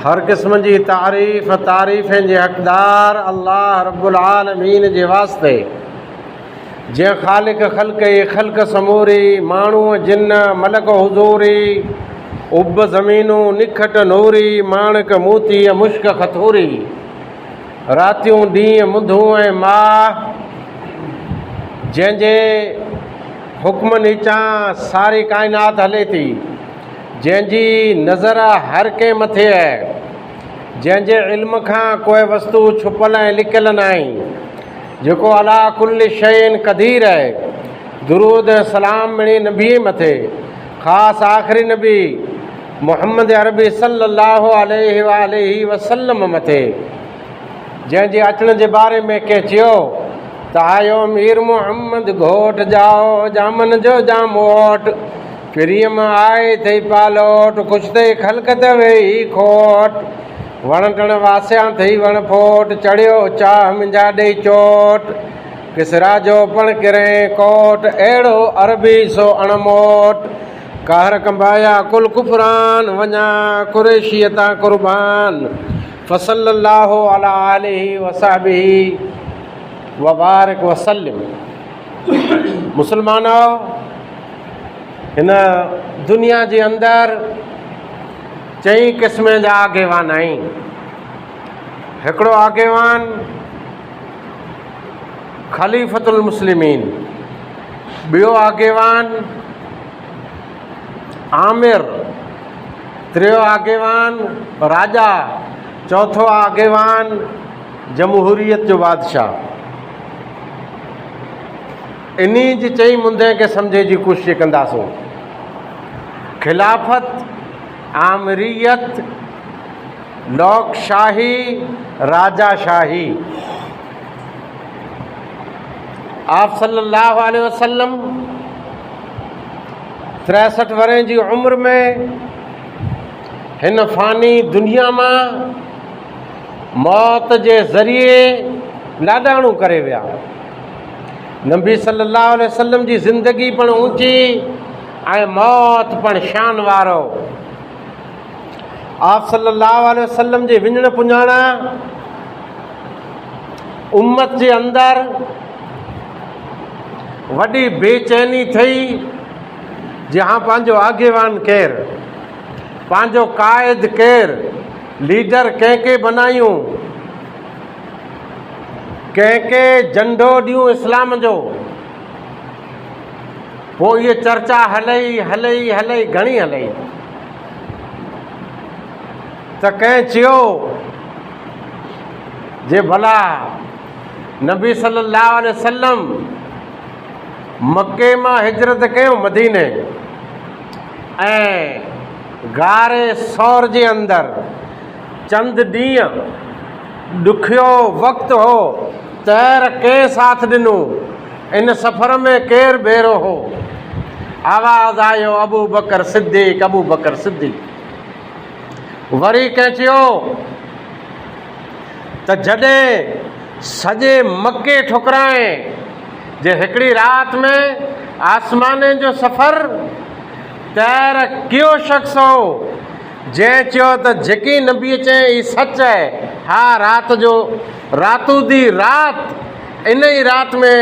हर क़िस्म जी तारीफ़ जे हक़दार अल्लाह रब्बुल आलमीन जे वास्ते जे ख़ालिक ख़ल्क़ ख़ल्क़ समूरी माण्हू जिन मलक हुज़ूरी उब ज़मीनूं निखट नूरी माणक मोती मुश्क खथूरी रातियूं ॾींहं मुंधूं ऐं माह जंहिंजे हुक्म नीचां सारी काइनात हले थी जंहिंजी नज़र हर कंहिं मथे आहे जंहिंजे इल्म खां कोई वस्तु छुपल ऐं लिकियल न आहे जेको अला कुल शैइन क़दीर आहे दुरूद सलाम मिणी नबी मथे ख़ासि आख़िरी नबी मुहम्मद अरबी सल्लल्लाहु अलैहि वसल्लम मथे जंहिंजे अचण जे बारे में कंहिं चयो त आयो मीर मुहम्मद घोट जाओ जामन जो जाम वोट प्रियम आए थई पालोट कुछ थई खलकत वेही खोट वण टण वासिया थई वण फोट चढ़ियो चाह मुंहिंजा ॾेई चोट किसरा जो पण किरे कोट अहिड़ो अरबी सो अणमोट कहर कंबाया कुल कुफरान वञा कुरेशियता कुर्बान फसल्लल्लाहु अला आलिहि वसहबिहि वबारक वसल्लम। मुसलमानो, हिन दुनिया जे अंदरि चई क़िस्म जा आगेवान आहिनि। हिकिड़ो आगेवान ख़लीफ़तुल मुस्लिमीन, ॿियो आगेवान आमिर, टियों आगेवान राजा, चौथो आगेवान जमहूरियत जो बादशाह। इन्ही जी चई मुंदे खे सम्झे जी कोशिशि कंदासूं। खिलाफ़त, आमिरियत, लोकशाही, राजाशाही। आप सल्लल्लाहु अलैहि वसल्लम 63 वरे जी उम्र में हिन फ़ानी दुनिया मां मौत जे ज़रिए लाॾाणो करे विया। नबी सल्लल्लाहु अलैहि वसल्लम जी ज़िंदगी पण ऊंची ऐं मौत पण शान वारो। आप सल्लल्लाहु अलैहि वसल्लम जे विञण पुञाणा उम्मत जे अंदरि वॾी बेचैनी थई जहां पंहिंजो आगेवान केरु, पंहिंजो क़ाइद केरु, लीडर कंहिंखे बनायूं, कंहिंखे झंडो ॾियूं इस्लाम जो। पोइ इहे चर्चा हलई घणी हलई त कंहिं चयो जे भला नबी सल्लल्लाहु अलैहि वसल्लम मके मां हिजरत कयो मदीने ऐं गारे सौर जे अंदरि चंद ॾींहं ॾुखियो वक़्तु हो, तैर कंहिं साथ ॾिनो, इन सफ़र में केरु बेरो हो? आवाज़ आयो अबू बकर सिद्दीक़, अबू बकर सिद्दीक़। वरी कंहिं चयो त जॾहिं सॼे मके ठुकराए जे हिकिड़ी राति में आसमाने जो सफ़र तैर कयो शख़्स हो जंहिं चयो त जेकी नबी चए ई सच आहे। हा, रातू दी रात इन ई रात में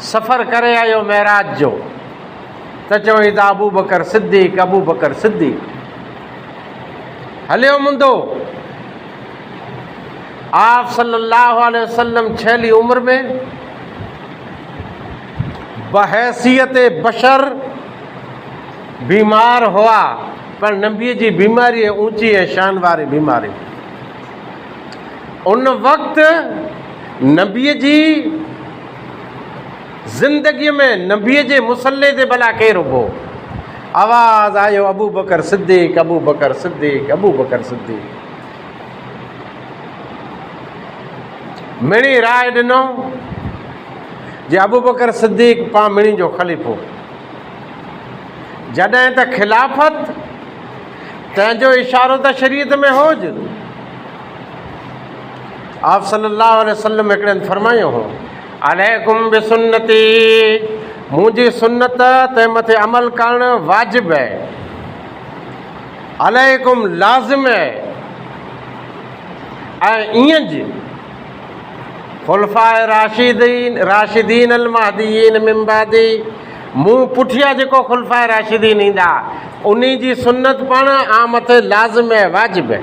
सफ़र करे आयो महराज जो, त चयो ई त अबू बकर सिद्दीक़, अबू बकर सिद्दीक़। हलियो मुंदो आप सल्लल्लाहु अलैहि वसल्लम छहली उम्र में बहैसियत बशर बीमार हुआ, पर नबीअ जी बीमारी ऊंची ऐं शान वारी बीमारी। उन वक़्तु नबीअ जी ज़िंदगीअ में नबीअ जे मुसल्ले ते भला केरु हो? आवाज़ आयो अबू बकर सिद्दीक़, अबू बकर सिद्दीक़, अबू बकर सिद्दीक़। मिणी राय ॾिनो जे अबू बकर सिद्दीक़ पाण मिणी जो ख़लीफ़ो। जॾहिं त खिलाफ़त तंहिंजो इशारो त शरीयत में होज। आप सल्लल्लाहु अलैहि वसल्लम हिकिड़े हंधि फरमायो हो, अलैकुम बिसुन्नती, मुंहिंजी सुन्नत ते मथे अमल करणु वाजिबु आहे। अलैकुम लाज़िम आहे, ऐं ईअं जी खुलफाए राशिदीन अल महदीन मिन बादी, मूं पुठियां जेको खुलफाए राशिदीन ईंदा उन जी सुन्नत पण आ मथे लाज़िम आहे, वाजिब आहे।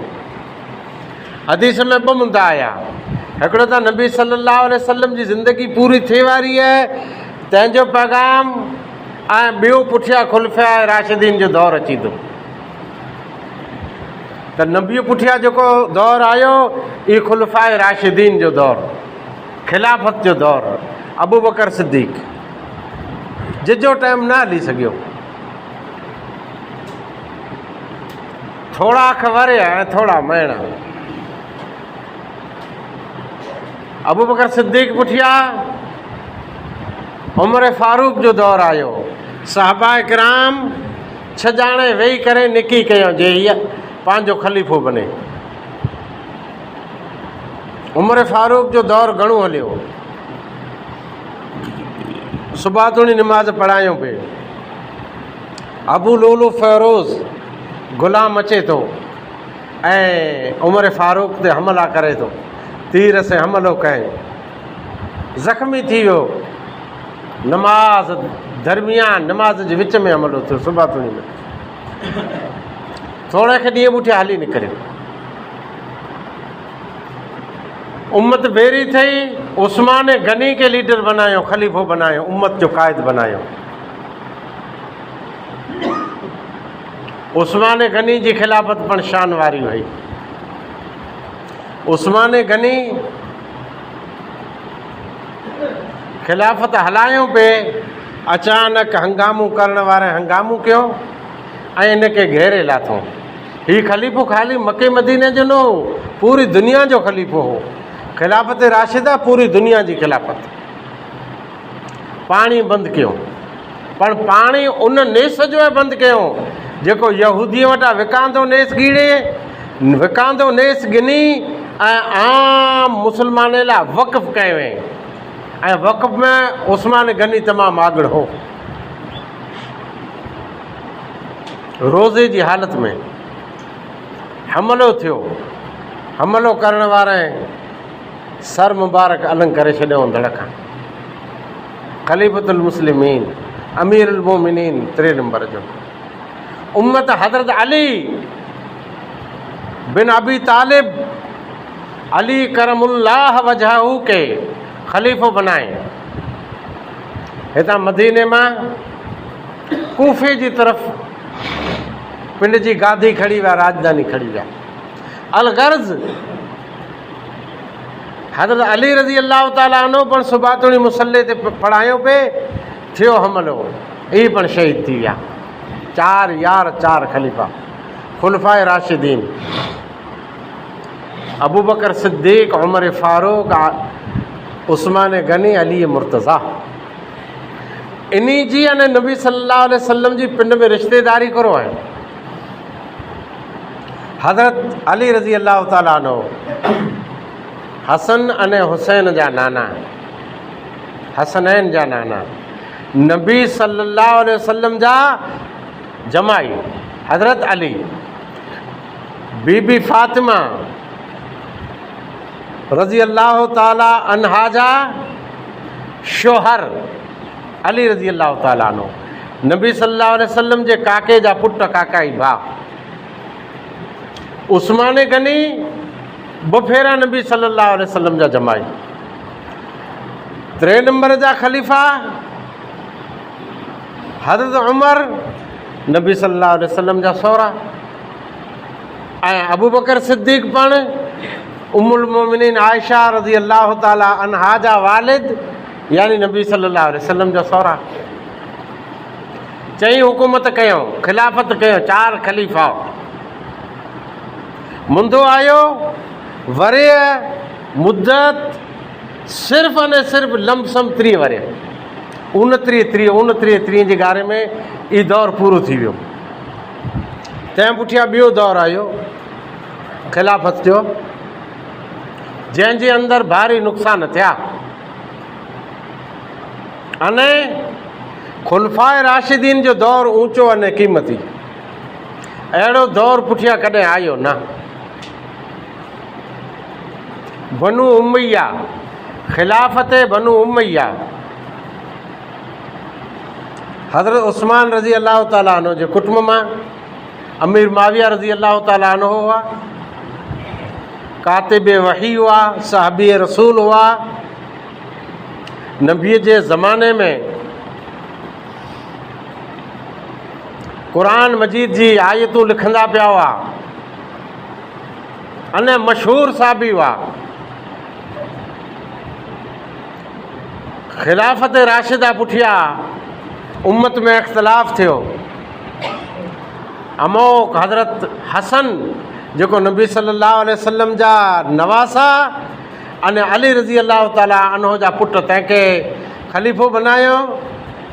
हदीस में ॿ मुंदा आया, हिकिड़ो त नबी सल्लल्लाहु अलैहि वसल्लम जी ज़िंदगी पूरी थिए वारी आहे, तंहिंजो पैगाम, ऐं ॿियो पुठियां खुलफाए राशिदीन जो दौरु अची थो। त नबी पुठियां जेको दौरु आयो इहो खुलफाए राशिदीन जो दौरु, खिलाफ़त जो दौरु, अबू बकर सिद्दीक़, जिजो टाइम न हली सघियो, थोड़ा ख़बर ऐं थोड़ा महीना। अबू बकर सिद्दीक़ पुठियां उमर फारूक जो दौरु आयो, सहाबा किराम 6 ॼाणे वेही करे निकी कयो जे हीअ पंहिंजो ख़लीफ़ो बने। उमर फारूक जो दौरु घणो हलियो, सुबातुणी निमाज़ पढ़ायूं पिए, अबू लूलू फ़ैरोज़ ग़ुलाम अचे थो ऐं उमर फारूक ते हमला करे थो, तीर से हमलो कयईं, ज़ख़्मी थी वियो, नमाज़ दरमियान नमाज़ जे विच में हमलो थियो, सुबातुणी में थोरे खे ॾींहं पुठियां हली निकिरियो। उम्मत बेरी थी, उस्मान गनी के लीडर बनायो, ख़लीफ़ो बनायो, उम्मत जो क़ाइद बनायो। उस्मान गनी जी खिलाफ़त पण शान वारी हुई। उस्मान गनी खिलाफ़त हलायूं पे, अचानक हंगामो करण वारे हंगामो कयो ऐं इनखे घेरे लाथो। ही ख़लीफ़ो ख़ाली मके मदीने जो न हो, पूरी दुनिया जो ख़लीफ़ो हो। खिलाफ़त राशिदा पूरी दुनिया जी खिलाफ़त। पाणी बंदि कयो, पर पाणी उन नेस जो आहे बंदि कयो जेको यहूदी वटां विकांदो नेस ॻीड़े, विकांदो नेस गिनी ऐं आम मुस्लमान लाइ वक़फ़ कयो वें, ऐं वक़फ़ में उस्मान गनी तमामु आॻड़ हो। रोज़े जी हालत में हमलो थियो, हमलो करण वारे सर मुबारक अलॻि करे छॾियो धड़ खां। ख़लीफ़तुल मुस्लिमीन अमीरुल मोमिनीन 3 नंबर जो उम्मत हज़रत अली बिन अबी तालिब अली करमुल्लाह वजहू के ख़लीफ़ो बनाए। हितां मदीने मां कूफे जी तरफ़ पिंड जी गादी खड़ी विया, राजधानी खड़ी विया। अलगर्ज़ हज़रत अली रज़ी अल्लाह ताला अन्हु पण सुबातुणी मुसल्ले ते पढ़ायो पे, थियो हमलो, ई पण शहीद थी विया। 4 यार 4 ख़लीफ़ा खुलफाए राशिदीन, अबू बकर सिद्दीक़, उमर फारूक, उस्मान गनी, अली मुर्तज़ा। इन्ही जी अने नबी सल्लल्लाहु अलैहि वसल्लम जी पिंड में रिश्तेदारी करो है। हज़रत अली रज़ी अल्लाह ताला अन्हु हसन अने हुसैन जा नाना, हसनैन जा नाना, नबी सल्लल्लाहु अलैहि वसल्लम जा जमाई हज़रत अली, बीबी फातिमा रज़ी अल्लाह ताला अन्हा जा शोहर अली रज़ी अल्लाह ताला अन्हु, नबी सल्लल्लाहु अलैहि वसल्लम जे काके जा पुट, काकाई भाउ। उस्मान गनी बुफेरा नबी सल्लल्लाहु अलैहि वसल्लम जा जमाई। 3 नंबर जा ख़लीफ़ा हज़रत उमर नबी सल्लल्लाहु अलैहि वसल्लम जा सहुरा, ऐं अबू बकर सिद्दीक़ पण उम्मुल मोमिनीन आयशा रज़ी अल्लाह ताला अन्हा जा वालिद, यानी नबी सल्लल्लाहु अलैहि वसल्लम जा सहुरा। चई हुकूमत कयो, खिलाफ़त कयो, 4 ख़लीफ़ा। मुंदो आयो वरे मुद्दत सिर्फ़ अने सिर्फ़ लमसम 30 वरे, 29 जे गारे में ई दौरु पूरो थी वियो। तंहिं पुठियां ॿियो दौरु आयो खिलाफ़त जो, जंहिंजे अंदरि भारी नुक़सान थिया। अने खुलफाए राशिदीन जो दौरु ऊंचो अने क़ीमती, अहिड़ो दौरु पुठियां कॾहिं आयो न। बनु उमैया, खिलाफ़त बनु उमैया। हज़रत उस्मान रज़ी अल्लाह ताला अन्हु जे कुटुंब मां अमीर माविया रज़ी अल्लाह ताला अन्हु हुआ, कातिब वही हुआ, साहबी रसूल हुआ। नबीअ जे ज़माने में क़ुरान मजीद जी आयतूं लिखंदा पिया हुआ, अने मशहूर साहबी हुआ। खिलाफ़त राशिदा पुठिया उम्मत में इख्तिलाफ़ थियो। अमोक हज़रत हसन जेको नबी सल्लल्लाहु अलैहि वसल्लम जा नवासा अने अली रज़ी अल्लाह ताला अन्हु जा पुट, तंहिंखे ख़लीफ़ो बनायो।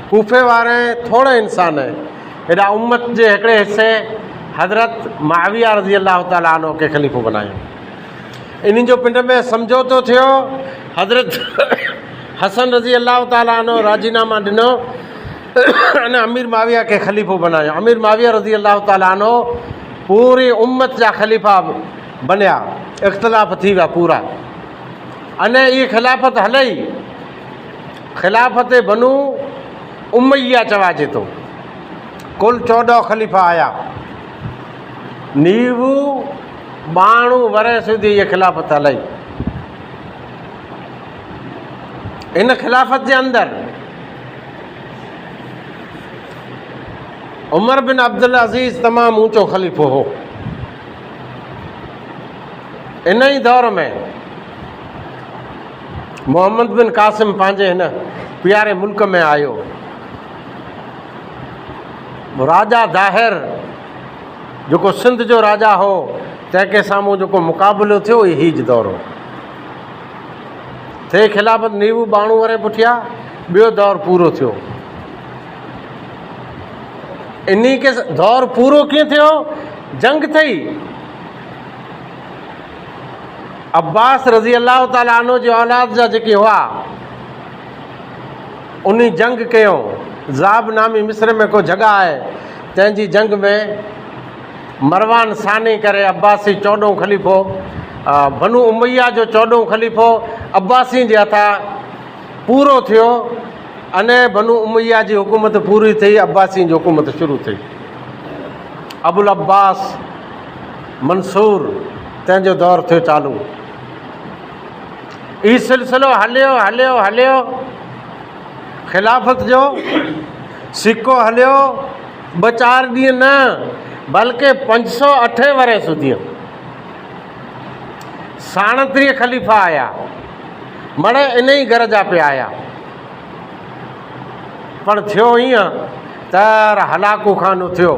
कूफ़े वारे थोरे इंसान हेॾा उम्मत जे हिकिड़े हिसे हज़रत माविया रज़ी अल्लाह ताला अन्हु खे ख़लीफ़ो बनायो। इन्हनि जो पिंड में समझौतो थियो। हज़रत हसन रज़ी अल्लाह ताला अन्हु राजीनामा ॾिनो अने अमीर माविया खे ख़लीफ़ो बनायो। अमीर माविया रज़ी अल्लाह ताला अन्हु पूरी उम्मत जा ख़लीफ़ा बनिया। इख़्तिलाफ़ थी विया पूरा, अने इहा खिलाफ़त हलई। खिलाफ़त बनु उमैया चवाइजे थो। कुल 14 ख़लीफ़ा आया। 92 वरस સુધી इहा खिलाफ़त हलई। इन खिलाफ़त जे अंदरि उमर बिन अब्दुल अज़ीज़ तमामु ऊंचो ख़लीफ़ो हो। इन ई दौर में मोहम्मद बिन कासिम पंहिंजे हिन प्यारे मुल्क में आयो। राजा दाहिर जेको सिंध जो राजा हो, तंहिंखे साम्हूं जेको मुक़ाबिलो थियो इहो हीज दौर हो। थे खिलाफ़त 92 वरे पुठिया ॿियो दौर पूरो थियो। इन्ही के दौर पूरो कीअं थियो? जंग थी। अब्बास रज़ी अल्लाह ताला अन्हु जी औलाद जा जेके हुआ उन जंग कयो। ज़ाब नामी मिस्र में को जगह आहे, तंहिंजी जंग में मरवान सानी करे अब्बासी 14 ख़लीफ़ो, बनु उमैया जो 14 ख़लीफ़ो अब्बासी जे हथां पूरो थियो। अने बनु उमैया जी हुकूमत पूरी थी, अब्बासी जी हुकूमत शुरू थी। अबुल अब्बास मंसूर तंहिंजो दौर थियो चालू। ई सिलसिलो हलियो हलियो हलियो। खिलाफ़त जो सिक्को हलियो 2-4 ॾींहं न, बल्कि 508 वरे સુધી 37 ख़लीफ़ा आया। मड़े इन ई घर जा पिया आया। पर थियो ईअं त हलाकू खानो थियो।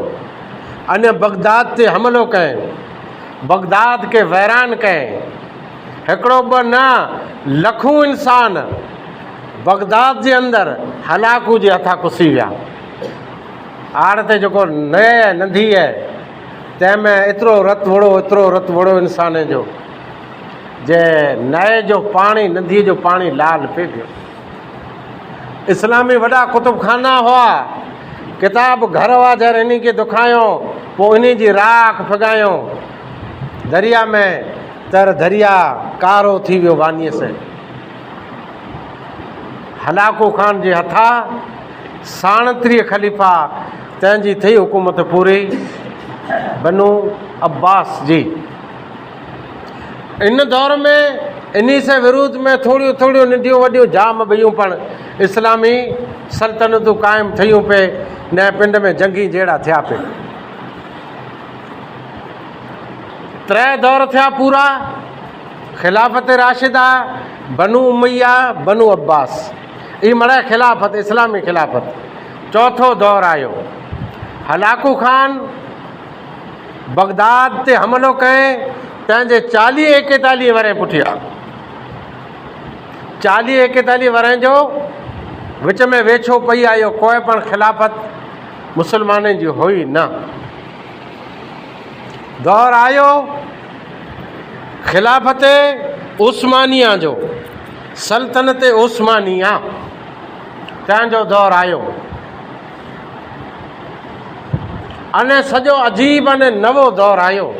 अने बगदाद ते हमलो कयईं, बगदाद के वैरान कयईं। हिकिड़ो ॿ न, लखूं इंसान बगदाद जे अंदरि हलाकू जे हथां कुसी विया। आड़ ते जेको नए नंढी आहे, तंहिंमें एतिरो रतु वड़ो इंसान जो जे नए जो पाणी, नंढीअ जो पाणी लाल पिए पियो। इस्लामी वॾा कुतुबखाना हुआ, किताब घर हुआ जर इन खे दुखायो, पोइ इन जी राख फगायो दरिया में, तर दरिया कारो थी वियो वानीअ से। हलाकू खान जे हथां 37 ख़लीफ़ा तंहिंजी थी हुकूमत पूरी बनु अब्बास जी। इन दौर में इन्ही से विरोध में थोड़ियूं थोड़ियूं नंढियूं वॾियूं जाम ॿियूं पण इस्लामी सल्तनतूं क़ाइमु थियूं पे। न पिंड में जंगी जहिड़ा थिया पे। 3 दौर थिया पूरा। खिलाफ़त राशिदा, बनु उमैया, बनु अब्बास। ई मड़े खिलाफ़त, इस्लामी खिलाफ़त। 4थो दौर आयो। हलाकू खान बगदाद ते हमलो कयईं पंहिंजे 40-41 वरे पुठियां। 40-41 वरे जो विच में वेछो पई आयो। कोई पण खिलाफ़त मुसलमाननि जी हुई न। दौर आयो खिलाफ़त उस्मानिया जो, सल्तनत उस्मानिया तंहिंजो दौर आयो। अने सॼो अजीब अने नवो दौर आयो।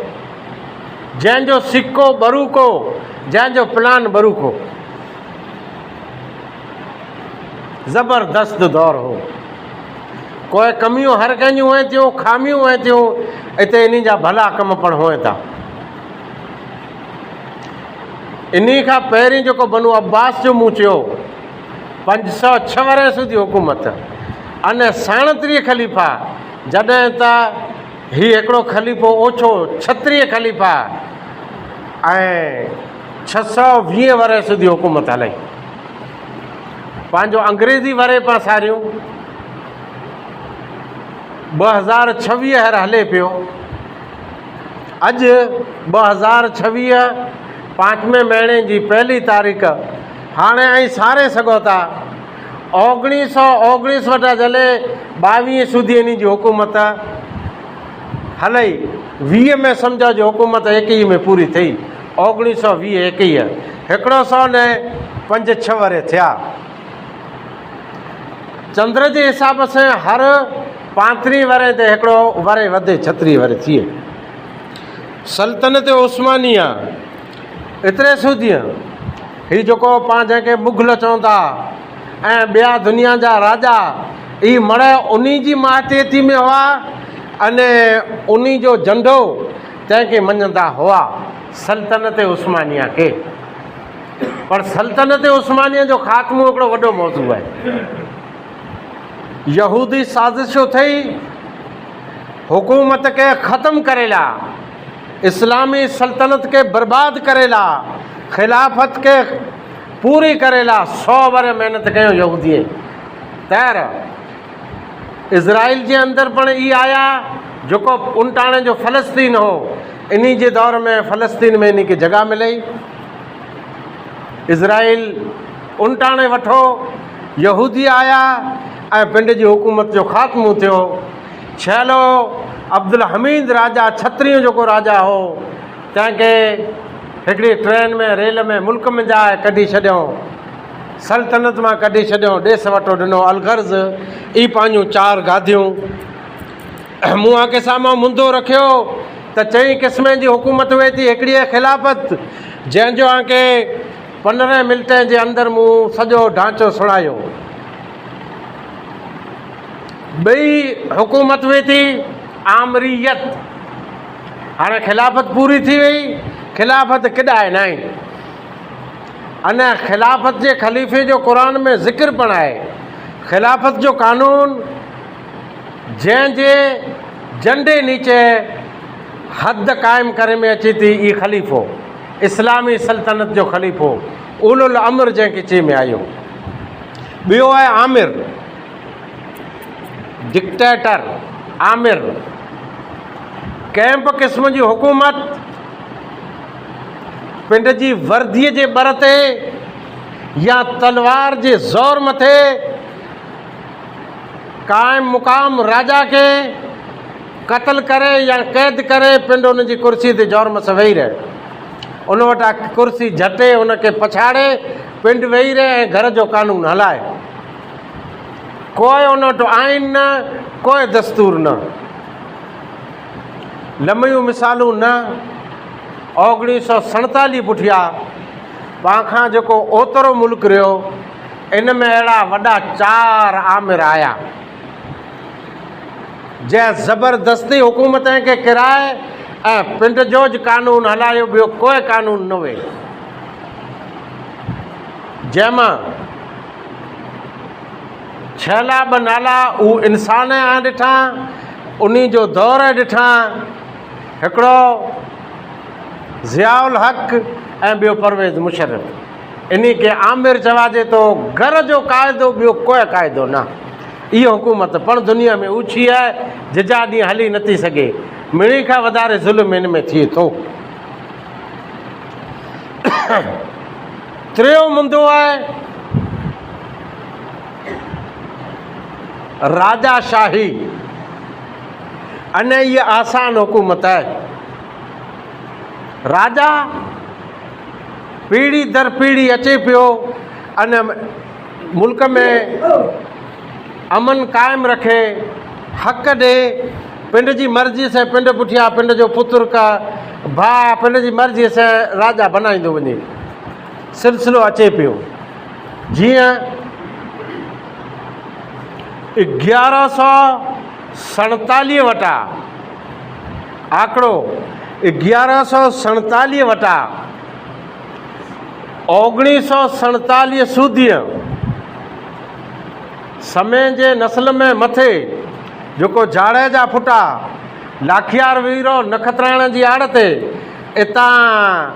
जंहिंजो सिक्को बरूको, जंहिंजो प्लान बरूको। ज़बरदस्त दौर हो। कोई कमियूं हर कंहिंजूं हुअनि थियूं, खामियूं हुअनि थियूं, हिते इन जा भला कम पण हुअनि था। इन खां पहिरीं जेको बनु अब्बास जो मूं चयो 506 वरह सुधी हुकूमत, अने 37 ख़लीफ़ा, जॾहिं त हीउ हिकिड़ो ख़लीफ़ो ओछो 36 ख़लीफ़ा ऐं 620 वरह सुधी हुकूमत हलाई। पंहिंजो अंग्रेज़ी वरे पासारियूं 2026 हले पियो। अॼु 2026 5वें महीने जी 1 तारीख़ हाणे ऐं सारे सघो था 1919 वटा जले 22 सुधी इन जी हुकूमत हलई। 20 में सम्झो जो हुकूमत 21 में पूरी थी। 1920 21 105 वरे थिया। चंद्र जे हिसाब सां हर 35 वरे ते हिकिड़ो वरे वधे 36 वरे थिए। सल्तनत उस्मानिया एतिरे सूदी हीउ जेको पाण जंहिंखे मुग़ल चवनि था ऐं ॿिया दुनिया जा राजा, ई मड़े उन जी मातहती में हुआ अने उन जो झंडो तंहिंखे मञंदा हुआ, सल्तनत उस्मानिया खे। पर सल्तनत उस्मानिया जो ख़ात्मो हिकिड़ो वॾो मौज़ू आहे। यहूदी साज़िशूं थई हुकूमत खे ख़तमु करेला, इस्लामी सल्तनत के बर्बाद करेला, खिलाफत के पूरी करेला। 100 वर मेहनत कयो यहूदीअ। तैर इज़राइल जे अंदर पण ई आया जेको उनटाणे जो फ़लस्तीन हो। इन्ही जे दौर में फ़लस्तीन में इन खे जगह मिलई। इज़राइल उनटाणे वठो, यहूदी आया ऐं पिंड जी हुकूमत जो ख़ात्मो थियो। छहलो अब्दुल हमीद राजा, छत्रियों जेको राजा हो, तंहिंखे हिकिड़ी ट्रेन में रेल में मुल्क में जाए कढी छॾियो, सल्तनत मां कढी छॾियो, ॾेस वठो ॾिनो। अलगर्ज़ ई पंहिंजूं 4 गादियूं मूं आके साम्हूं मुंदो रखियो त 4 क़िस्म जी हुकूमत हुए थी। हिकिड़ी खिलाफ़त जंहिंजो आके 15 मिंटनि जे अंदरि मूं सॼो ढांचो सुणायो। ॿई हुकूमत हुई थी आमरीयत। हाणे खिलाफ़त पूरी थी वई, खिलाफ़त किॾाए न आहे। अने खिलाफ़त जे ख़लीफ़े जो क़ुरान में ज़िक्र पण आहे। खिलाफ़त जो कानून जंहिंजे झंडे नीचे हद क़ाइमु करे में अचे थी, ई ख़लीफ़ो इस्लामी सल्तनत जो ख़लीफ़ो उलुल अमर जंहिंखे चई में आयो। ॿियो आहे आमिर, डिक्टेटर आमिर। कंहिं बि क़िस्म जी हुकूमत पिंड जी वर्दीअ जे बर ते या तलवार जे ज़ोर मथे क़ाइम मुक़ाम राजा खे क़त्ल करे या क़ैद करे पिंड उन जी कुर्सी ते जोरमस वेही रहे। उन वटां कुर्सी झटे, उनखे पछाड़े पिंड वेही रहे ऐं घर जो कानून हलाए। कोई उन वटि आइन न, कोई दस्तूर न, लम्बियूं मिसालूं न। 1947 पुठियां पाखां जेको ओतिरो मुल्क रहियो, इन में अहिड़ा वॾा 4 आमिर आया जंहिं ज़बरदस्ती हुकूमत खे किराए ऐं पिंड जो ज कानून हलायो, ॿियो कोई कानून न हुए। जंहिंमां छहला 2 नाला उहे इंसान ॾिठा, उन जो दौर ॾिठा। हिकिड़ो ज़ियाउल हक़ ऐं ॿियो परवेज़ मुशर्रफ। इन खे आमिर चवाजे थो। घर जो क़ाइदो, ॿियो कोई क़ाइदो न। इहा हुकूमत पण दुनिया में ऊची आहे, जिजा ॾींहुं हली नथी सघे। मिणी खां वधारे ज़ुल्म इन में थिए थो। टियों मुंदो आहे राजाशाही। अने ये आसान हुकूमत है। राजा पीढ़ी दर पीढ़ी अचे पियो, अने मुल्क में अमन कायम रखे, हक़ ॾे। पिंड जी मर्ज़ी से पिंड पुठियां पिंड जो पुत्र का भाउ पंहिंजी मर्ज़ीअ सां राजा बनाईंदो वञे। सिलसिलो अचे पियो। जीअं 1147 वटा आंकड़ो 1147 वटा 1947 सूदीअ समय जे नस्ल में मथे जेको जाड़े जा फुटा लाखियार वीरो नखत्राइण जी आड़ ते इतां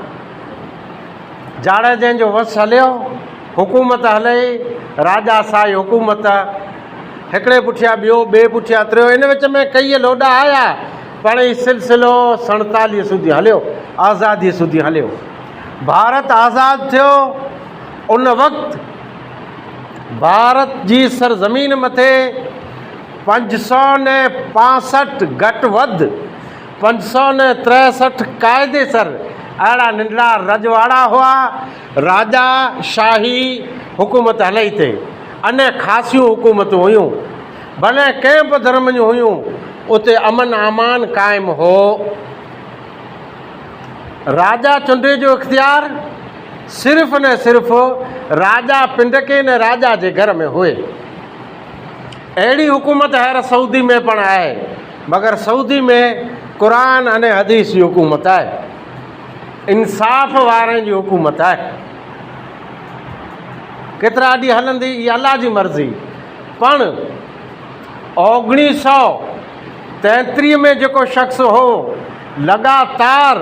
जाड़े जंहिंजो वस हलियो, हुकूमत हले, राजाशाही हुकूमत, हिकिड़े पुठियां ॿियो, ॿिए पुठियां टियों, इन विच में कई लोॾा आया, पर ही सिलसिलो 47 सूदी हलियो, आज़ादी सूदी हलियो। भारत आज़ादु थियो उन वक़्तु भारत जी सरज़मीन मथे 565 घटि वधि 563 क़ाइदेसर अहिड़ा नंढड़ा रजवाड़ा हुआ। राजा शाही हुकूमत हलई थिए, अने ख़ासियूं हुकूमतूं हुयूं, भले कंहिं बि धर्म जूं हुयूं, उते अमन अमान क़ाइमु हो। राजा चूंडे जो इख्तियार सिर्फ़ न सिर्फ़ु राजा पिंड के न राजा जे घर में हुए। अहिड़ी हुकूमत हींअर सऊदी में पण आहे, मगर सऊदी में क़ुरान अने हदीस जी हुकूमत आहे, इंसाफ़ वारनि जी हुकूमत आहे। केतिरा ॾींहं हलंदी इहा अल्लाह जी मर्ज़ी, पण 1933 में जेको शख़्स हो लगातार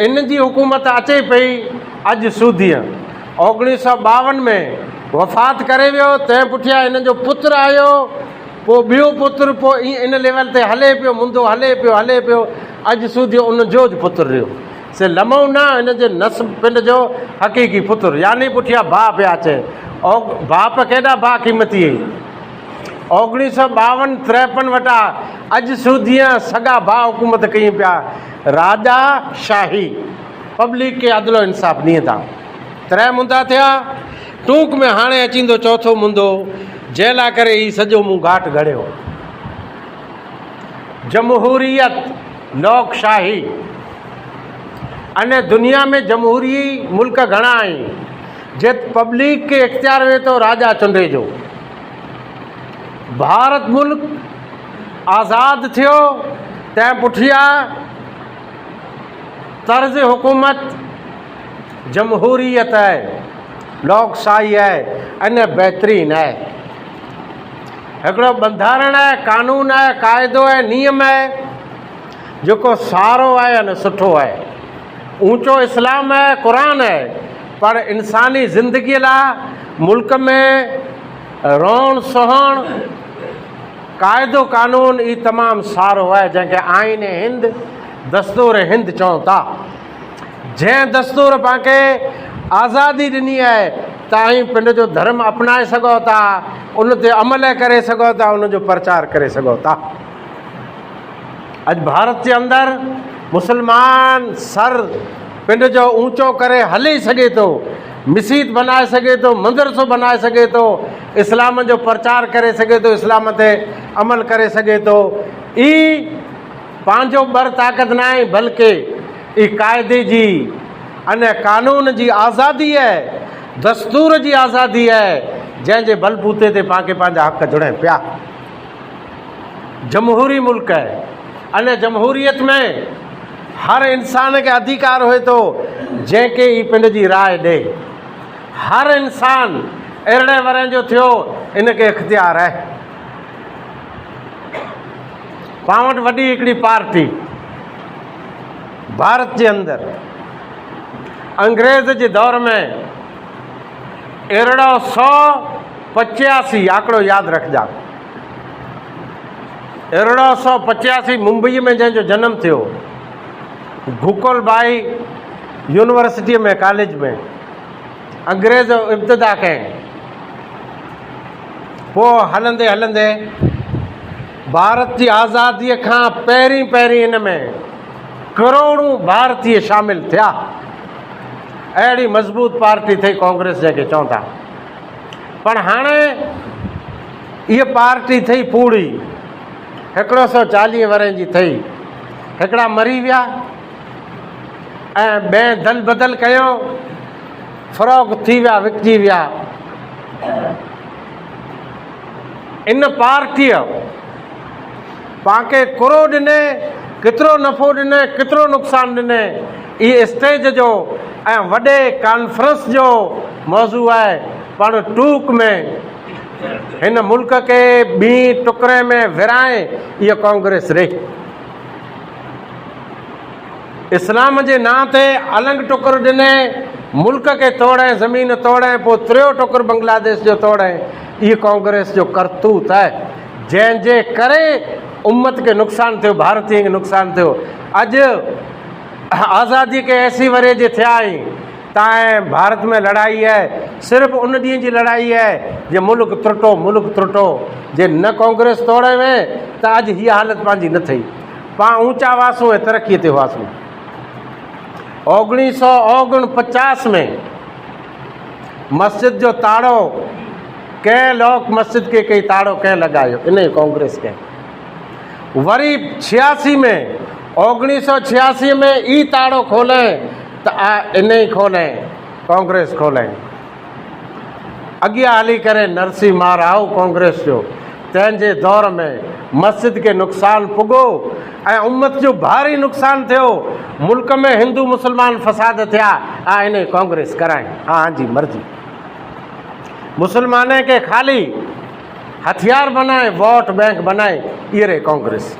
इन जी हुकूमत अचे पई। अॼु सूदीअ 1952 में वफ़ात करे वियो, तंहिं पुठियां हिन जो पुत्र आयो, पोइ ॿियो पुत्र, पोइ इन लेवल ते हले पियो, मुंदो हले पियो। अॼु सूदीअ उन जो पुत्र रहियो, से लमो न हिन जे नस्ब पिंड जो हक़ीक़ी पुत्र, यानी पुठियां भाउ पिया अचे। बाप केॾा भाउ क़ीमती 1952-53 वटा अॼु सूदीअ सॻा भाउ हुकूमत कयूं पिया। राजा शाही पब्लिक खे अदलो इंसाफ़ ॾियनि था। 3 मुंदा थिया, टूंक में हाणे अचींदो 4थो मुंदो, जंहिं लाइ करे ही सॼो मूं घाट घड़ियो। जमहूरियत, लोकशाही, अने दुनिया में जमहूरी मुल्क घणा आहिनि, जे पब्लिक खे इख्तियार हुए तो राजा चूंडे जो। भारत मुल्क आज़ाद थियो, तंहिं पुठियां तर्ज़ हुकूमत जमहूरियत आहे, लोकशाही आहे, अने बहितरीन आहे। हिकिड़ो बंधारण आहे, कानून आहे, क़ाइदो आहे, नियम आहे, जेको सारो आहे अने सुठो आहे। ऊंचो इस्लाम आहे, क़ुरान आहे, पर इंसानी ज़िंदगीअ लाइ मुल्क में रहण सहण क़ाइदो कानून ई तमामु सारो आहे, जंहिंखे आइन हिंद दस्तूर हिंद चवनि था। जंहिं दस्तूर पाणखे आज़ादी ॾिनी आहे, तव्हां पिंड जो धर्म अपनाए सघो था, उन ते अमल करे सघो था, उन जो प्रचार करे सघो था। अॼु भारत जे अंदरि मुस्लमान सर पिंड जो ऊंचो करे हली सघे थो, मस्जिद बनाए सघे थो, मदरसो बनाए सघे थो, इस्लाम जो प्रचार करे सघे थो, इस्लाम ते अमल करे सघे थो। ई पंहिंजो बर ताक़त न आहे, बल्कि ई क़ाइदे जी अने कानून जी आज़ादी आहे, दस्तूर जी आज़ादी आहे, जंहिंजे बलबूते ते पाणखे पंहिंजा हक़ जुड़नि पिया। जमहूरी मुल्क आहे, अने जमहूरियत में हर इंसान खे अधिकार हुए थो जंहिंखे ई पिंड जी राय ॾे। हर इंसान अहिड़े वरे जो थियो, इनखे इख्तियार आहे। पाण वटि वॾी हिकिड़ी पार्टी भारत जे अंदरि अंग्रेज़ जे दौर में 1885 आंकड़ो यादि रखिजा, 1885 मुंबई में जंहिंजो जनमु थियो, गोकुल भाई यूनिवर्सिटीअ में कॉलेज में अंग्रेज़ इब्तिदा कयईं। पोइ हलंदे हलंदे भारत जी आज़ादीअ खां पहिरीं हिन में करोड़ों भारतीय शामिल थिया। अहिड़ी मज़बूत पार्टी थी कांग्रेस जंहिंखे चवनि था। पर हाणे इहा पार्टी थी पूरी 140 वरनि जी थी, हिकिड़ा मरी विया ऐं ॿिए दल बदल कयो, फ़रोग़ थी विया, विकिजी विया। इन पार्टीअ पांखे कुरो ॾिने, केतिरो नफ़ो ॾिने, केतिरो नुक़सानु ॾिने, इहे स्टेज जो ऐं वॾे कॉन्फ्रेंस जो मौज़ू आहे। पाण टूक में हिन मुल्क खे ॿी टुकड़े में विराए इहा कांग्रेस रही। इस्लाम जे नाम ते अलॻि टुकर ॾिने, मुल्क खे तोड़े, ज़मीन तोड़े, पोइ टियों टुकर बांग्लादेश जो तोड़े। इहा कांग्रेस जो करतूत आहे, जंहिंजे करे उम्मत खे नुक़सानु थियो, भारतीय खे नुक़सानु थियो। अॼु आज़ादी के 80 वरे जे थिया आहिनि, तव्हां भारत में लड़ाई आहे, सिर्फ़ु उन ॾींहं जी लड़ाई आहे जे मुल्क त्रुटो, मुल्क त्रुटो। जे न कांग्रेस तोड़े में त अॼु हीअ हालत पंहिंजी न थी। पाण ऊंचा वासूं ऐं तरक़ीअ ते हुआसीं। 1949 में मस्जिद जो ताड़ो कंहिं लोक मस्जिद खे कई ताड़ो कंहिं लॻायो, इन कांग्रेस खे। वरी 86 में 1986 में ई ताड़ो खोले त इन ई खोले कांग्रेस खोले। अॻियां हली करे नरसिंह महाराव कांग्रेस जो, तंहिंजे दौर में मस्जिद खे नुक़सानु पुॻो ऐं उम्मत जो भारी नुक़सानु थियो। मुल्क में हिंदू मुस्लमान फसाद थिया, इन कांग्रेस कराए। हाँ जी मर्ज़ी। मुसलमान खे ख़ाली हथियार बनाए, वोट बैंक बनाए, इहे रे कांग्रेस।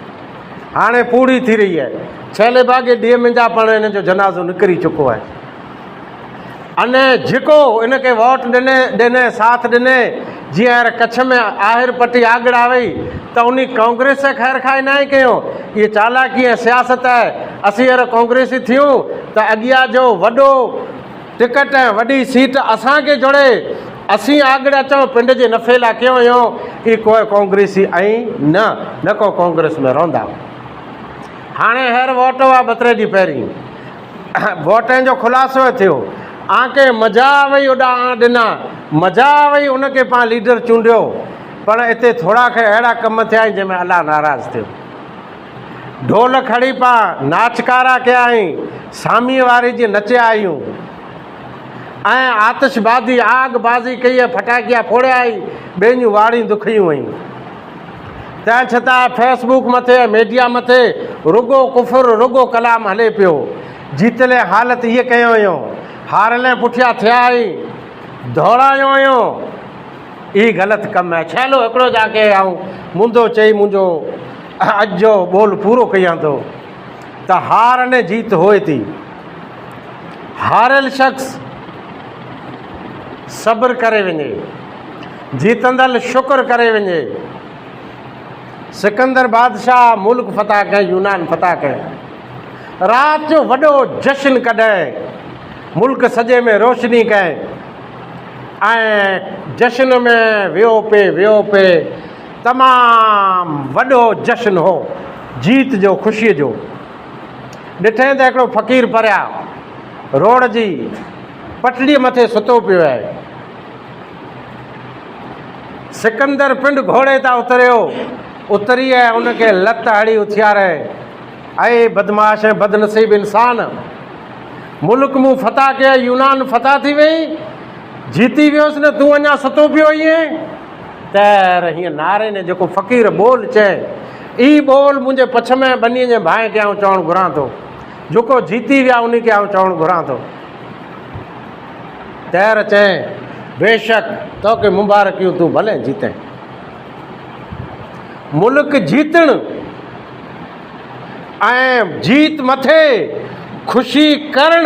हाणे पूरी थी रही है। छैले बागे ॾींहं मुंहिंजा पाण इन जो जनाज़ो निकिरी चुको आहे। अने जेको इनखे वोट ॾिने साथ ॾिने, जीअं हींअर कच्छ में आहिर पटी आगड़ा वई त उन कांग्रेस ख़ैर खां न कयो। इहे चालाकी ऐं सियासत आहे। असीं हींअर कांग्रेसी थियूं त अॻियां जो वॾो टिकट ऐं वॾी सीट असांखे जुड़े, असीं आगड़ा अचूं, पिंड जे नफ़े लाइ कयो हुयो। इहे कोई कांग्रेसी ऐं न को कांग्रेस में रहंदा। हाणे हींअर वोट हुआ 2-3 ॾींहं पहिरीं, वोटनि जो ख़ुलासो थियो। आके मज़ा वई, ओॾा ॾिना मज़ा वई, उनखे पाण लीडर चूंडियो। पर हिते थोरा खे अहिड़ा कम थिया आहिनि जंहिंमें अलाह नाराज़ थियो। ढोल खड़ी पाण नाचकारा कया आहिनि, सामीअ वारी जी नचिया आहियूं ऐं आतिशबाज़ी आगबाज़ी कई आहे, फटाकिया फोड़िया आई, ॿियनि जूं वाड़ियूं दुखियूं आहिनि। तंहिं छतां फेसबुक मथे, मीडिया मथे रुगो कुफुर, रुगो कलाम हले पियो। जीतले हालत इहे कयो हुयो, हारले पुठियां थिया आई, दौड़ायो हुयो। ई ग़लति कमु आहे। छैलो हिकिड़ो जाके ऐं मुंदो चई मुंहिंजो अॼु जो ॿोल पूरो कयां थो त हार ने जीत होए थी। हारियल शख़्स सब्र करे वञे, जीतंदड़ शुक्र करे वञे। सिकंदर बादशाह मुल्क फतह कयईं, यूनान फतह कयईं। राति जो वॾो जश्न कढाए, मुल्क सॼे में रोशनी कयईं ऐं जश्न में वियो पे तमामु वॾो जश्न हो, जीत जो, ख़ुशीअ जो। ॾिठे त हिकिड़ो फ़क़ीर परिया रोड जी पटड़ीअ मथे सुतो पियो आहे। सिकंदर पिंड घोड़े तां उतरी ऐं उनखे लत हड़ी उथियारे, ऐं बदमाश ऐं बदनसीब इंसान, मुल्क मूं फतह कया, यूनान फतह थी वई, जीती वियोसि न, तूं अञा सुतो पियो ईअं। त हीअं नारे ने जेको फ़क़ीर ॿोल चए, ई ॿोल मुंहिंजे पछ में बनीअ जे भाए खे आउं चवणु घुरां थो। जेको जीती विया उन खे आउं चवणु घुरां थो। तैर चए, बेशक तोखे मुबारकियूं, तूं भले जीते। मुल्क जीतण ऐं जीत मथे ख़ुशी करण,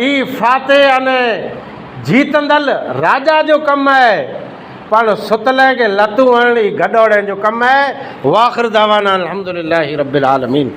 ई फाते अने जीतंदड़ राजा जो कमु आहे। पाण सुतले खे लतूं हणणी गॾोड़नि जो कमु आहे। वाख़िर दावाना अल्हम्दुलिल्लाहि रब्बिल आलमीन।